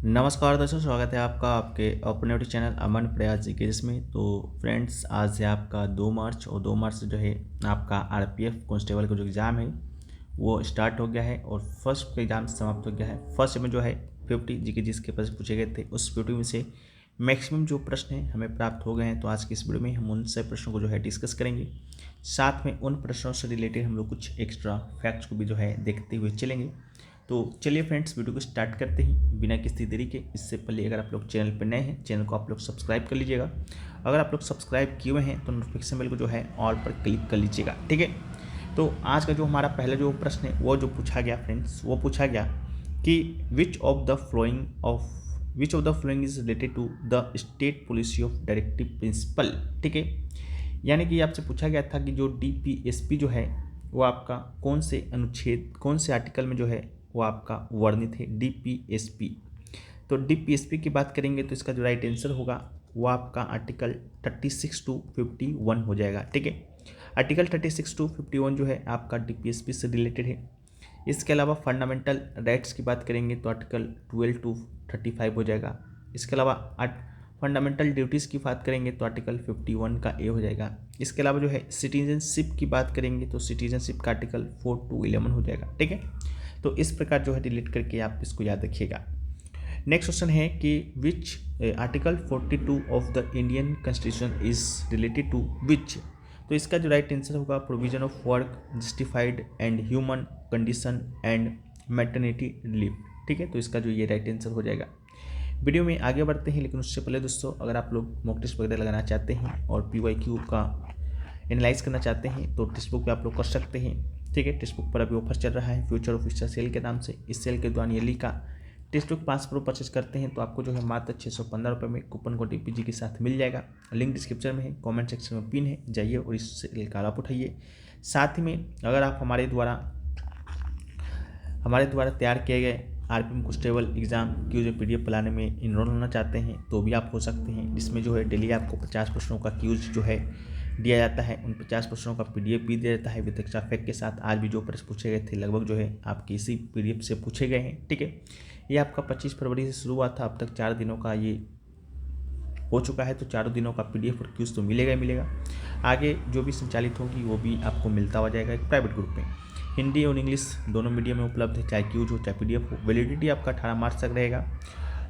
नमस्कार दोस्तों, स्वागत है आपका आपके अपने यूट्यूब चैनल अमन प्रयास जी के जिसमें। तो फ्रेंड्स, आज है आपका 2 मार्च और 2 मार्च से जो है आपका आरपीएफ कांस्टेबल का जो एग्ज़ाम है वो स्टार्ट हो गया है और फर्स्ट एग्ज़ाम समाप्त हो गया है। फर्स्ट में जो है 50 जीके जिसके प्रश्न पूछे गए थे, उस 50 में से मैक्सिमम जो प्रश्न हैं हमें प्राप्त हो गए हैं। तो आज की इस वीडियो में हम उन सब प्रश्नों को जो है डिस्कस करेंगे, साथ में उन प्रश्नों से रिलेटेड हम लोग कुछ एक्स्ट्रा फैक्ट्स को भी जो है देखते हुए चलेंगे। तो चलिए फ्रेंड्स, वीडियो को स्टार्ट करते ही बिना किसी देरी के। इससे पहले अगर आप लोग चैनल पर नए हैं, चैनल को आप लोग सब्सक्राइब कर लीजिएगा। अगर आप लोग सब्सक्राइब किए हुए हैं तो नोटिफिकेशन बेल को जो है ऑल पर क्लिक कर लीजिएगा, ठीक है। तो आज का जो हमारा पहला जो प्रश्न है वो जो पूछा गया फ्रेंड्स, वो पूछा गया कि which of the following is related to the state policy of directive principle, ठीक है। यानी कि आपसे पूछा गया था कि जो डीपीएसपी जो है वो आपका कौन से अनुच्छेद, कौन से आर्टिकल में जो है वो आपका वर्णित है, डीपीएसपी। तो डीपीएसपी की बात करेंगे तो इसका जो राइट आंसर होगा वो आपका आर्टिकल 36 टू 51 हो जाएगा, ठीक है। आर्टिकल 36 टू 51 जो है आपका डीपीएसपी से रिलेटेड है। इसके अलावा फंडामेंटल राइट्स की बात करेंगे तो आर्टिकल 12 टू 35 हो जाएगा। इसके अलावा फंडामेंटल ड्यूटीज़ की बात करेंगे तो आर्टिकल 51 का ए हो जाएगा। इसके अलावा जो है सिटीजनशिप की बात करेंगे तो सिटीजनशिप का आर्टिकल 4 टू 11 हो जाएगा, ठीक है। तो इस प्रकार जो है डिलीट करके आप इसको याद रखिएगा। नेक्स्ट क्वेश्चन है कि which article 42 of the Indian constitution is related to which. तो इसका जो राइट आंसर होगा provision of work justified and human condition and maternity relief, ठीक है। तो इसका जो ये राइट आंसर हो जाएगा। वीडियो में आगे बढ़ते हैं, लेकिन उससे पहले दोस्तों, अगर आप लोग मॉक टेस्ट वगैरह लगाना चाहते हैं और पीवाईक्यू का एनालाइज करना चाहते हैं तो टेक्स्ट बुक पे आप लोग कर सकते हैं, ठीक है। टेक्स्ट बुक पर अभी ऑफर चल रहा है फ्यूचर ऑफिसर सेल के नाम से। इस सेल के दौरान ईयरली का टेक्स्ट बुक 5 प्रो परचेज करते हैं तो आपको जो है मात्र 615 रुपये में कूपन कोड डीपीजी के साथ मिल जाएगा। लिंक डिस्क्रिप्शन में है, कमेंट सेक्शन में पिन है, जाइए और इस सेल का लाभ उठाइए। साथ ही में अगर आप हमारे द्वारा तैयार किए गए आरपीएफ कांस्टेबल एग्जाम की जो पीडीएफ बनाने में इनरोल होना चाहते हैं तो भी आप हो सकते हैं। इसमें जो है डेली आपको 50 प्रश्नों का क्यूज जो है दिया जाता है, उन 50 प्रश्नों का पीडीएफ भी दिया जाता है विद एक्स्ट्रा फैक्ट के साथ। आज भी जो प्रश्न पूछे गए थे लगभग जो है आपके इसी पीडीएफ से पूछे गए हैं, ठीक है। ये आपका 25 फरवरी से शुरू हुआ था, अब तक 4 दिनों का ये हो चुका है। तो चारों दिनों का पीडीएफ और क्यूज तो मिलेगा ही मिलेगा। आगे जो भी संचालित होगी वो भी आपको मिलता हुआ जाएगा एक प्राइवेट ग्रुप में। हिंदी और इंग्लिश दोनों मीडियम में उपलब्ध है, चाहे क्यूज हो चाहे पीडीएफ हो। वैलिडिटी आपका 18 मार्च तक रहेगा।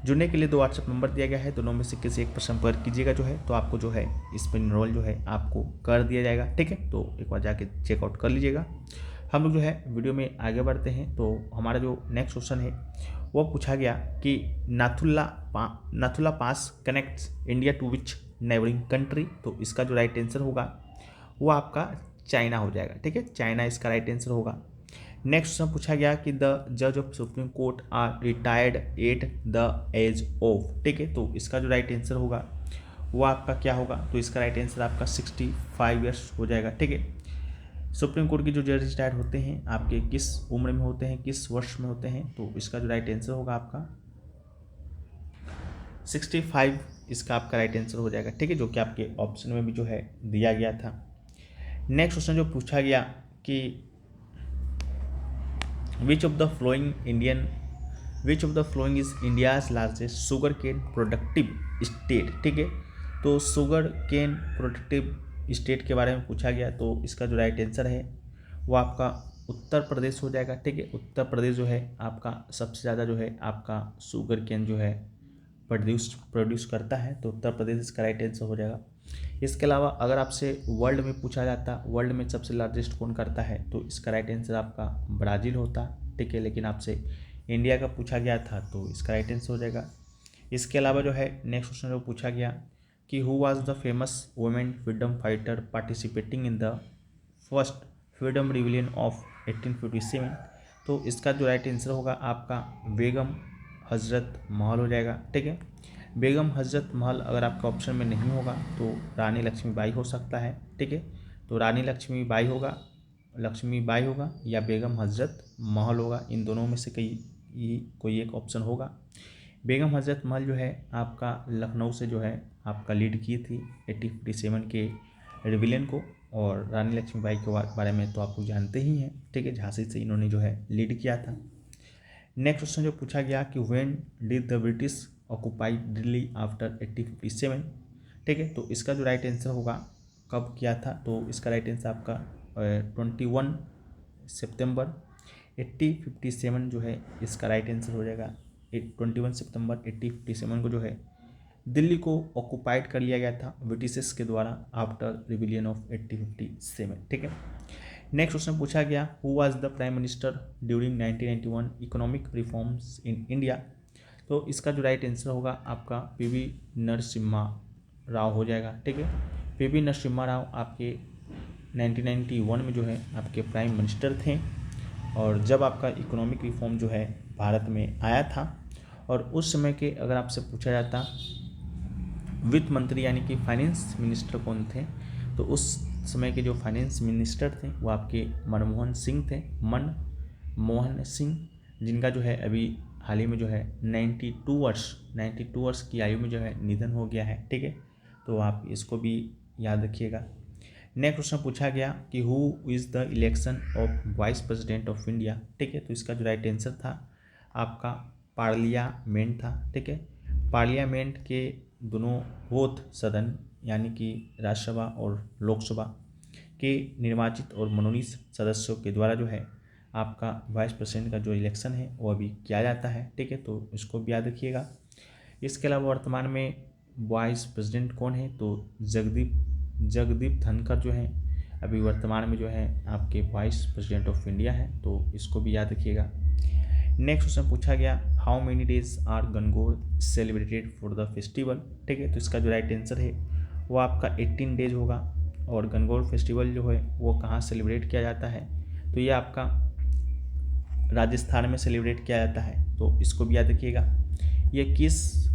जुड़ने के लिए 2 व्हाट्सएप नंबर दिया गया है, दोनों में से किसी एक पर संपर्क कीजिएगा जो है तो आपको जो है इस पर इनरोल जो है आपको कर दिया जाएगा, ठीक है। तो एक बार जाके चेकआउट कर लीजिएगा। हम लोग जो है वीडियो में आगे बढ़ते हैं। तो हमारा जो नेक्स्ट क्वेश्चन है वो पूछा गया कि Nathula pass connects India to which neighbouring country. तो इसका जो राइट आंसर होगा वो आपका चाइना हो जाएगा, ठीक है। चाइना इसका राइट आंसर होगा। नेक्स्ट क्वेश्चन पूछा गया कि द जज of supreme court are retired at the age of, ठीक है। तो इसका जो राइट आंसर होगा वो आपका क्या होगा, तो इसका राइट आंसर आपका 65 ईयर्स हो जाएगा, ठीक है। सुप्रीम कोर्ट के जो जज रिटायर्ड होते हैं आपके किस उम्र में होते हैं, किस वर्ष में होते हैं, तो इसका जो राइट आंसर होगा आपका 65 इसका आपका राइट आंसर हो जाएगा, ठीक है, जो कि आपके ऑप्शन में भी जो है दिया गया था। नेक्स्ट क्वेश्चन जो पूछा गया कि which of the following is India's largest sugar cane productive state, ठीक है। तो शुगर केन प्रोडक्टिव स्टेट के बारे में पूछा गया तो इसका जो राइट आंसर है वो आपका उत्तर प्रदेश हो जाएगा, ठीक है। उत्तर प्रदेश जो है आपका सबसे ज़्यादा जो है आपका शुगर केन जो है प्रोड्यूस करता है, तो उत्तर प्रदेश इसका राइट आंसर हो जाएगा। इसके अलावा अगर आपसे वर्ल्ड में पूछा जाता वर्ल्ड में सबसे लार्जेस्ट कौन करता है तो इसका राइट आंसर आपका ब्राज़ील होता, ठीक है। लेकिन आपसे इंडिया का पूछा गया था तो इसका राइट आंसर हो जाएगा। इसके अलावा जो है नेक्स्ट क्वेश्चन जो पूछा गया कि who was the famous women freedom fighter participating in the first freedom revolution of 1857। तो इसका जो राइट आंसर होगा आपका बेगम हजरत महल हो जाएगा, ठीक है। बेगम हजरत महल अगर आपका ऑप्शन में नहीं होगा तो रानी लक्ष्मीबाई हो सकता है, ठीक है। तो रानी लक्ष्मीबाई होगा या बेगम हजरत महल होगा, इन दोनों में से कोई एक ऑप्शन होगा। बेगम हजरत महल जो है आपका लखनऊ से जो है आपका लीड की थी 1857 के रिविलियन को, और रानी लक्ष्मीबाई के बारे में तो आप लोग जानते ही हैं, ठीक है। झांसी से इन्होंने जो है लीड किया था। नेक्स्ट क्वेश्चन जो पूछा गया कि when did the British occupy Delhi after 1857, ठीक है। तो इसका जो राइट आंसर होगा कब किया था, तो इसका राइट आंसर आपका 21 सितंबर 1857 जो है इसका राइट आंसर हो जाएगा। 21 सितंबर 1857 को जो है दिल्ली को ऑक्युपाइड कर लिया गया था ब्रिटिशर्स के द्वारा आफ्टर रिविलियन ऑफ 1857, ठीक है। नेक्स्ट क्वेश्चन पूछा गया who was the prime minister during 1991 economic reforms in India. तो इसका जो राइट आंसर होगा आपका पीवी नरसिम्हा राव हो जाएगा, ठीक है। पीवी नरसिम्हा राव आपके 1991 में जो है आपके प्राइम मिनिस्टर थे, और जब आपका इकोनॉमिक रिफॉर्म जो है भारत में आया था, और उस समय के अगर आपसे पूछा जाता वित्त मंत्री यानी कि फाइनेंस मिनिस्टर कौन थे, तो उस समय के जो फाइनेंस मिनिस्टर थे वो आपके मनमोहन सिंह थे, मनमोहन सिंह, जिनका जो है अभी हाल ही में जो है 92 वर्ष की आयु में जो है निधन हो गया है, ठीक है। तो आप इसको भी याद रखिएगा। नेक्स्ट क्वेश्चन पूछा गया कि who is the election of vice president of India, ठीक है। तो इसका जो राइट आंसर था आपका पार्लियामेंट था, ठीक है। पार्लियामेंट के दोनों बोथ सदन यानी कि राज्यसभा और लोकसभा के निर्वाचित और मनोनीत सदस्यों के द्वारा जो है आपका वाइस प्रेसिडेंट का जो इलेक्शन है वो अभी किया जाता है, ठीक है। तो इसको भी याद रखिएगा। इसके अलावा वर्तमान में वाइस प्रेसिडेंट कौन है, तो जगदीप धनखड़ जो है अभी वर्तमान में जो है आपके वाइस प्रेसिडेंट ऑफ इंडिया है, तो इसको भी याद रखिएगा। नेक्स्ट क्वेश्चन पूछा गया how many days are Gangaur celebrated for the festival, ठीक है। तो इसका जो राइट आंसर है वो आपका 18 डेज होगा, और गणगौर फेस्टिवल जो है वो कहाँ सेलिब्रेट किया जाता है, तो ये आपका राजस्थान में सेलिब्रेट किया जाता है, तो इसको भी याद रखिएगा। ये किस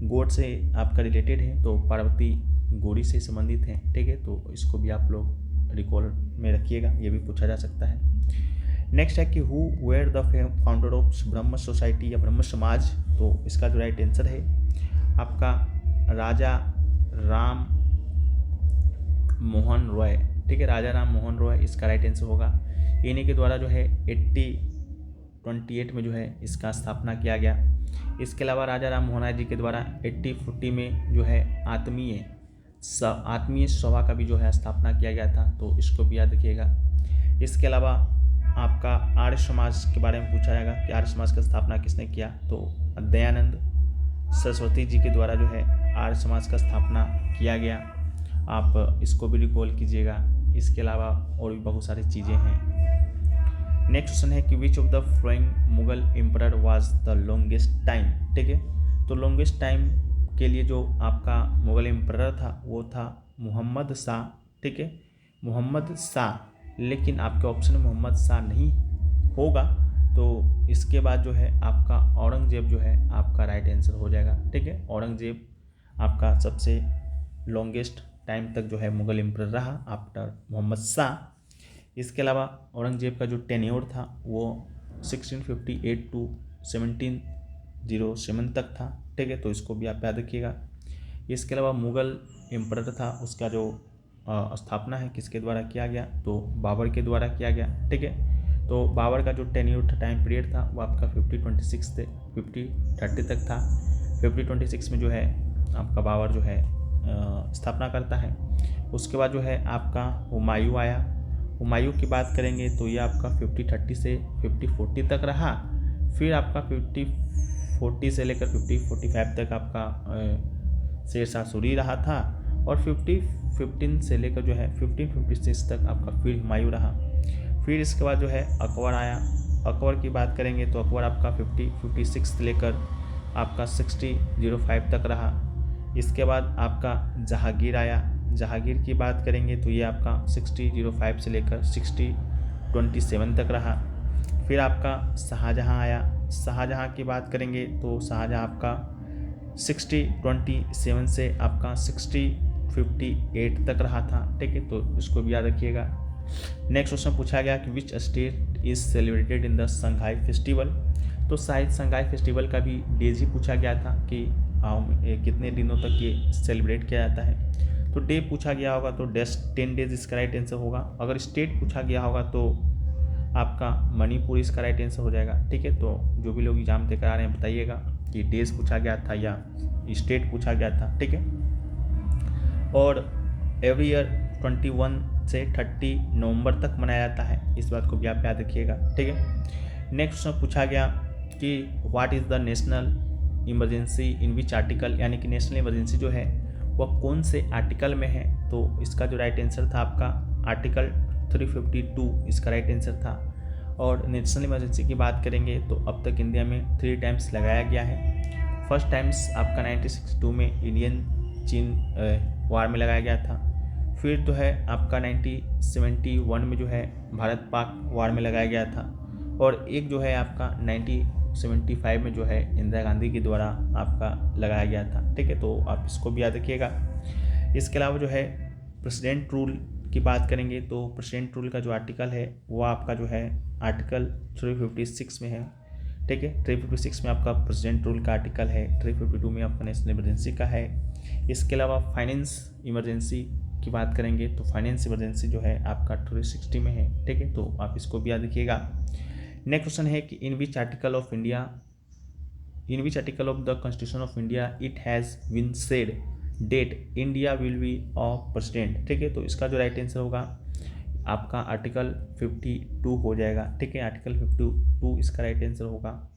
गॉड से आपका रिलेटेड है, तो पार्वती गौरी से संबंधित है, ठीक है। तो इसको भी आप लोग रिकॉल में रखिएगा, ये भी पूछा जा सकता है। नेक्स्ट है कि who were the founder of Brahmo society या ब्रह्म समाज, तो इसका जो राइट आंसर है आपका राजा राम मोहन रॉय, ठीक है। राजा राम मोहन रॉय इसका राइट आंसर होगा। इन्हीं के द्वारा जो है 1828 में जो है इसका स्थापना किया गया। इसके अलावा राजा राम मोहन राय जी के द्वारा 1840 में जो है आत्मीय सभा का भी जो है स्थापना किया गया था, तो इसको भी याद रखिएगा। इसके अलावा आपका आर्य समाज के बारे में पूछा जाएगा कि आर्य समाज का स्थापना किसने किया, तो दयानंद सरस्वती जी के द्वारा जो है आर्य समाज का स्थापना किया गया, आप इसको भी रिकॉल कीजिएगा। इसके अलावा और भी बहुत सारी चीज़ें हैं। नेक्स्ट क्वेश्चन है कि which of the following Mughal emperor was the longest time, ठीक है। तो लॉन्गेस्ट टाइम के लिए जो आपका मुगल एम्परर था वो था मोहम्मद शाह, ठीक है, मोहम्मद शाह। लेकिन आपके ऑप्शन में मोहम्मद शाह नहीं होगा, तो इसके बाद जो है आपका औरंगजेब जो है आपका राइट आंसर हो जाएगा, ठीक है। औरंगजेब आपका सबसे लॉन्गेस्ट टाइम तक जो है मुगल एम्परर रहा आफ्टर मोहम्मद शाह। इसके अलावा औरंगजेब का जो टेन्योर था वो 1658 टू 1707 तक था, ठीक है। तो इसको भी आप याद रखिएगा। इसके अलावा मुगल एम्परर था उसका जो स्थापना है किसके द्वारा किया गया, तो बाबर के द्वारा किया गया, ठीक है। तो बाबर का जो टेन्योर टाइम पीरियड था वो आपका 5026 से 5030 तक था। 5026 में जो है आपका बाबर जो है स्थापना करता है। उसके बाद जो है आपका हुमायूं आया। हुमायूं की बात करेंगे तो ये आपका 5030 से 5040 तक रहा। फिर आपका 5040 से लेकर 5045 तक आपका शेरशाह सूरी रहा था, और 5015 से लेकर जो है 1556 तक आपका फिर हुमायूं रहा। फिर इसके बाद जो है अकबर आया। अकबर की बात करेंगे तो अकबर आपका 5056 से लेकर आपका 6005 तक रहा। इसके बाद आपका जहांगीर आया। जहांगीर की बात करेंगे तो ये आपका 6005 से लेकर 6027 तक रहा। फिर आपका शाहजहां आया। शाहजहां की बात करेंगे तो शाहजहां आपका 6027 से आपका 6058 तक रहा था, ठीक है। तो इसको भी याद रखिएगा। नेक्स्ट क्वेश्चन पूछा गया कि which state is celebrated in the Shanghai festival. तो शायद संघाई फेस्टिवल का भी डेज ही पूछा गया था कि कितने दिनों तक ये सेलिब्रेट किया जाता है। तो डे पूछा गया होगा तो 10 डेज इसका राइट आंसर होगा। अगर स्टेट पूछा गया होगा तो आपका मणिपुर इसका राइट आंसर हो जाएगा। ठीक है, तो जो भी लोग एग्जाम देकर आ रहे हैं बताइएगा कि देश पूछा गया था या स्टेट पूछा गया था। ठीक है, और एवरी ईयर 21 से 30 नवंबर तक मनाया जाता है, इस बात को भी आप याद रखिएगा। ठीक है, नेक्स्ट क्वेश्चन पूछा गया कि what is the national emergency in which article, यानी कि नेशनल इमरजेंसी जो है वह कौन से आर्टिकल में है। तो इसका जो राइट आंसर था आपका आर्टिकल 352 इसका राइट आंसर था। और नेशनल इमरजेंसी की बात करेंगे तो अब तक इंडिया में 3 टाइम्स लगाया गया है। फर्स्ट टाइम्स आपका 1962 में इंडियन चीन वार में लगाया गया था। फिर जो है आपका 1971 में जो है भारत पाक वार में लगाया गया था। और एक जो है आपका 1975 में जो है इंदिरा गांधी के द्वारा आपका लगाया गया था। ठीक है, तो आप इसको भी याद रखिएगा। इसके अलावा जो है प्रेसिडेंट रूल की बात करेंगे तो प्रेसिडेंट रूल का जो आर्टिकल है वो आपका जो है आर्टिकल 356 में है। ठीक है, 356 में आपका प्रेसिडेंट रूल का आर्टिकल है, 352 में आपका नेशनल इमरजेंसी का है। इसके अलावा फाइनेंस इमरजेंसी की बात करेंगे तो फाइनेंस इमरजेंसी जो है आपका 360 में है। ठीक है, तो आप इसको भी याद रखिएगा। नेक्स्ट क्वेश्चन है कि in which article of the constitution of India it has been said that India will be a president. ठीक है, तो इसका जो राइट आंसर होगा आपका आर्टिकल 52 हो जाएगा। ठीक है, आर्टिकल 52 इसका राइट आंसर होगा।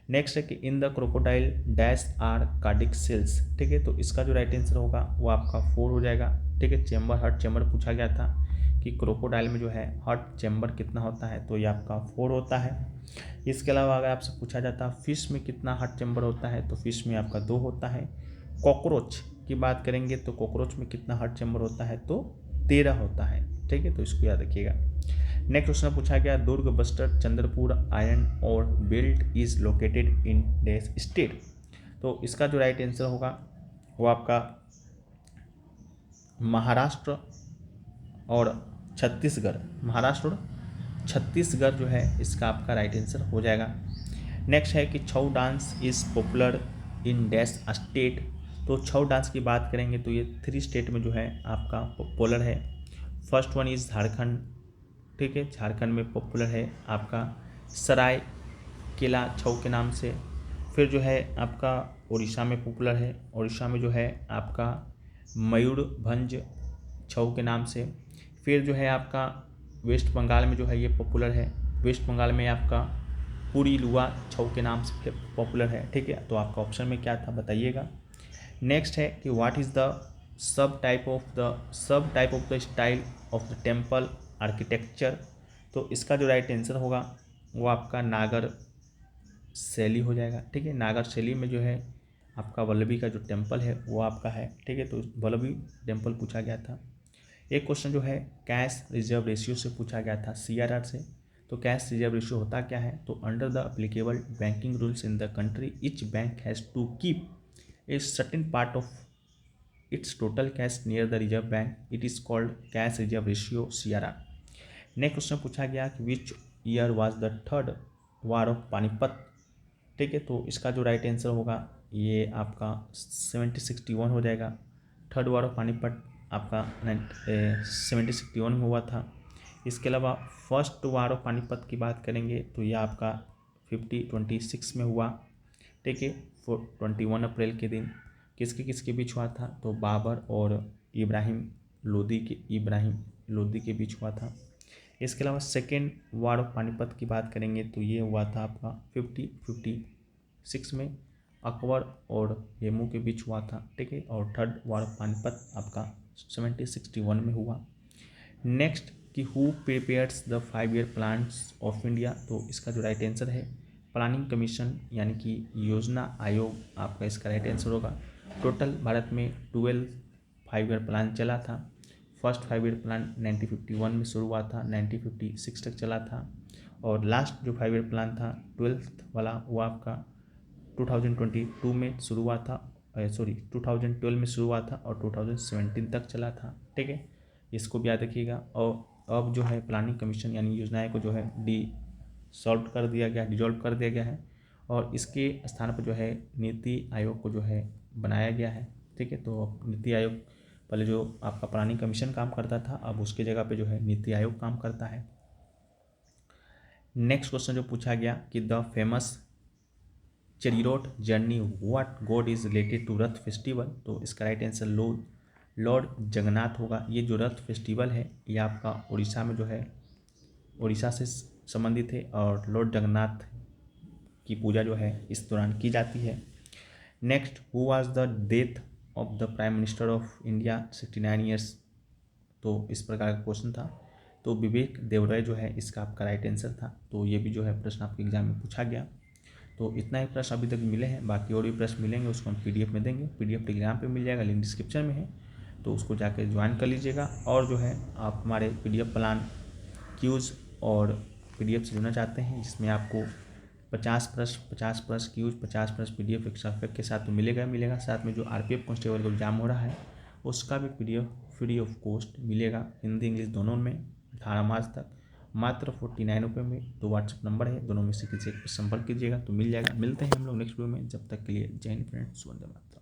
नेक्स्ट है कि in the crocodile dash are cardiac cells. ठीक है, तो इसका जो राइट आंसर होगा वो आपका 4 हो जाएगा। ठीक है, हार्ट चैम्बर पूछा गया था कि क्रोकोडाइल में जो है हार्ट चैम्बर कितना होता है, तो ये आपका 4 होता है। इसके अलावा अगर आपसे पूछा जाता फिश में कितना हार्ट चैम्बर होता है तो फिश में आपका 2 होता है। कॉकरोच की बात करेंगे तो कॉकरोच में कितना हार्ट चैम्बर होता है तो 13 होता है। ठीक है, तो इसको याद रखिएगा। नेक्स्ट क्वेश्चन पूछा गया दुर्ग बस्तर चंद्रपुर आयरन और belt is located in dash state. तो इसका जो राइट आंसर होगा वो आपका महाराष्ट्र और छत्तीसगढ़ जो है इसका आपका राइट आंसर हो जाएगा। नेक्स्ट है कि Chhau dance is popular in dash state. तो छऊ डांस की बात करेंगे तो ये 3 स्टेट में जो है आपका पॉपुलर है। First one is Jharkhand. ठीक है, झारखंड में पॉपुलर है आपका सराय केला छऊ के नाम से। फिर जो है आपका उड़ीसा में पॉपुलर है, उड़ीसा में जो है आपका मयूरभंज छऊ के नाम से। फिर जो है आपका वेस्ट बंगाल में जो है ये पॉपुलर है, वेस्ट बंगाल में आपका पूरी लुआ छऊ के नाम से पॉपुलर है। ठीक है, तो आपका ऑप्शन में क्या था बताइएगा। नेक्स्ट है कि what is the sub type of the style of the temple architecture. तो इसका जो राइट आंसर होगा वो आपका नागर शैली हो जाएगा। ठीक है, नागर शैली में जो है आपका वल्लभी का जो टेम्पल है वो आपका है। ठीक है, तो वल्लभी टेम्पल पूछा गया था। एक क्वेश्चन जो है कैश रिजर्व रेशियो से पूछा गया था CRR से। तो कैश रिजर्व रेशियो होता क्या है, तो under the applicable banking rules in the country each bank has to keep a certain part of its total cash near the reserve bank, it is called cash reserve ratio CRR। Next question पूछा गया कि which year was the third war of Panipat. ठीक है, तो इसका जो right answer होगा ये आपका 1761 हो जाएगा। थर्ड वार ऑफ पानीपत आपका 1761 में हुआ था। इसके अलावा फर्स्ट वार ऑफ पानीपत की बात करेंगे तो ये आपका 5026 में हुआ। ठीक है, 21 अप्रैल के दिन किसके बीच हुआ था, तो बाबर और इब्राहिम लोदी के बीच हुआ था। इसके अलावा सेकेंड वार ऑफ पानीपत की बात करेंगे तो ये हुआ था आपका 5056 में, अकबर और हेमू के बीच हुआ था। ठीक है, और थर्ड वार ऑफ पानीपत आपका 1761 में हुआ। नेक्स्ट कि who prepares the 5 year plans of India. तो इसका जो राइट आंसर है प्लानिंग कमीशन यानी कि योजना आयोग आपका इसका राइट आंसर होगा। टोटल भारत में 12 5 ईयर प्लान चला था। फर्स्ट 5 ईयर प्लान 1951 में शुरू हुआ था, 1956 तक चला था। और लास्ट जो 5 ईयर प्लान था 12th वाला वो आपका 2022 में शुरू हुआ था, 2012 में शुरू हुआ था और 2017 तक चला था। ठीक है, इसको भी याद रखिएगा। और अब जो है प्लानिंग कमीशन यानी योजनाएं को जो है डिजॉल्व कर दिया गया है और इसके स्थान पर जो है नीति आयोग को जो है बनाया गया है। ठीक है, तो नीति आयोग पहले जो आपका प्लानिंग कमीशन काम करता था अब उसके जगह पे जो है नीति आयोग काम करता है। नेक्स्ट क्वेश्चन जो पूछा गया कि the famous chariot journey what god is related to Rath festival, तो इसका राइट आंसर लॉर्ड जगन्नाथ होगा। ये जो रथ फेस्टिवल है ये आपका उड़ीसा में जो है, उड़ीसा से संबंधित है और लॉर्ड जगन्नाथ की पूजा जो है इस दौरान की जाती है। Next, who was the death of the prime minister of India 69 years, तो इस प्रकार का क्वेश्चन था। तो विवेक देवराय जो है इसका आपका राइट आंसर था। तो ये भी जो है प्रश्न आपके एग्जाम में पूछा गया। तो इतना ही प्रश्न अभी तक मिले हैं, बाकी और भी प्रश्न मिलेंगे उसको हम पीडीएफ में देंगे। पीडीएफ टेलीग्राम पे मिल जाएगा, लिंक डिस्क्रिप्शन में है, तो उसको जाकर ज्वाइन कर लीजिएगा। और जो है आप हमारे पीडीएफ प्लान क्यूज़ और पीडीएफ से जुड़ना चाहते हैं जिसमें आपको 50 प्रश्न क्यूज, 50 प्रश्न पीडीएफ एक्स्ट्रा इफेक्ट के साथ तो मिलेगा। साथ में जो आरपीएफ कांस्टेबल का एग्जाम हो रहा है उसका भी पीडीएफ फ्री ऑफ कॉस्ट मिलेगा, हिंदी इंग्लिश दोनों में, 18 मार्च तक, मात्र 49 रुपये में। तो व्हाट्सअप नंबर है, दोनों में से किसी एक पर संपर्क कीजिएगा तो मिल जाएगा। मिलते हैं हम लोग नेक्स्ट वीडियो में, जब तक के लिए जय हिंद फ्रेंड्स, वंदे मातरम।